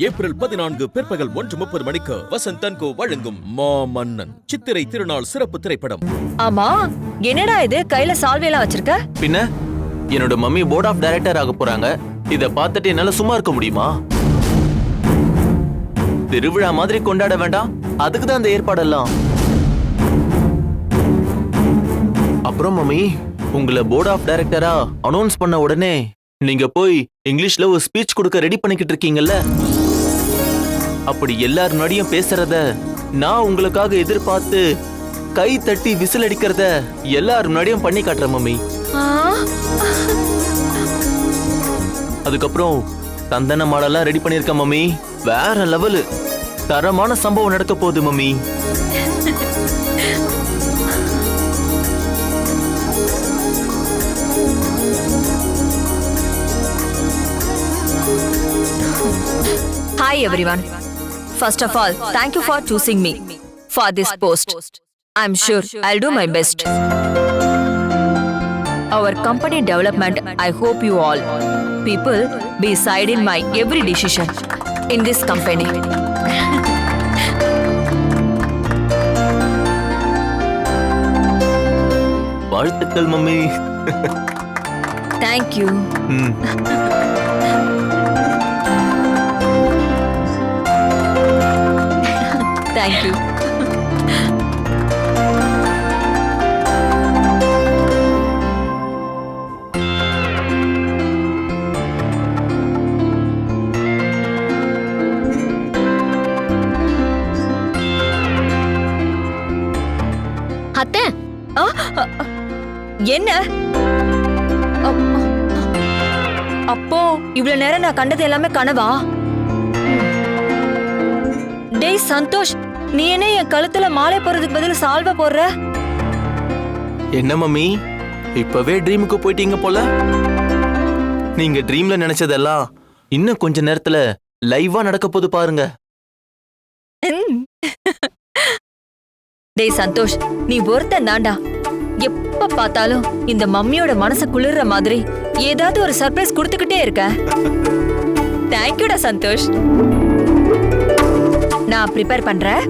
April 14 பிற்பகல் 1:30 மணிக்கு Vasanth and கோ வழங்கும் மாமன்னன் சித்திரை திருநாள் சிறப்பு திரைப்படம். ஆமா, என்னடா இது கையில சால்வையெல்லாம் வச்சிருக்க? பின்ன என்னோட மம்மி போர்ட் ஆஃப் டைரக்டர் ஆக போறாங்க. இத பார்த்துட்டு என்னால சும்மா இருக்க முடியுமா? திருவிழா மாதிரி கொண்டாட வேண்டாம், அதுக்கு தான் அந்த ஏற்பாடெல்லாம். அப்புறம் மம்மி, உங்களை போர்ட் ஆஃப் டைரக்டரா அனௌன்ஸ் பண்ண உடனே நீங்க போய் இங்கிலீஷ்ல ஒரு ஸ்பீச் கொடுக்க ரெடி பண்ணிக்கிட்டு இருக்கீங்கல்ல, அப்படி எல்லார் முன்னாடியும் பேசுறத நான் உங்களுக்காக எதிர்பார்த்து கை தட்டி விசில் அடிக்கிறத எல்லார் முன்னாடியும் பண்ணி காட்டுறேன் மம்மி. அதுக்கப்புறம் சந்தன மாடெல்லாம் ரெடி பண்ணிருக்கேன் மம்மி. வேற லெவலு தரமான சம்பவம் நடக்க போகுது mummy. Hi everyone. First of all, thank you for choosing me for this post. I'm sure I'll do my best. Our company development, I hope you all people be side in my every decision in this company. வாழ்த்துக்கள் mummy. Thank you. Thank you. அத்தை, என்ன? அப்போ இவ்வளவு நேரம் நான் கண்டது எல்லாமே கனவா? டேய் சந்தோஷ், நீ என்ன என் கழுத்துல மாலை போறதுக்கு பதில் சால்வை போடுற? என்ன மம்மி, இப்பவே ட்ரீமுக்கு போயிட்டீங்க போல. நீங்க ட்ரீம்ல நினைச்சதெல்லாம் இன்னும் கொஞ்ச நேரத்துல லைவா நடக்க போது பாருங்க. டேய் சந்தோஷ், நீ ஒருத்தன் தாண்டா. எப்ப பார்த்தாலும் இந்த மம்மியோட மனசு குளிர்ற மாதிரி ஏதாவது ஒரு சர்ப்ரைஸ் கொடுத்துக்கிட்டே இருக்க. தேங்க்யூடா சந்தோஷ். நான் ப்ரிப்பேர் பண்றேன்.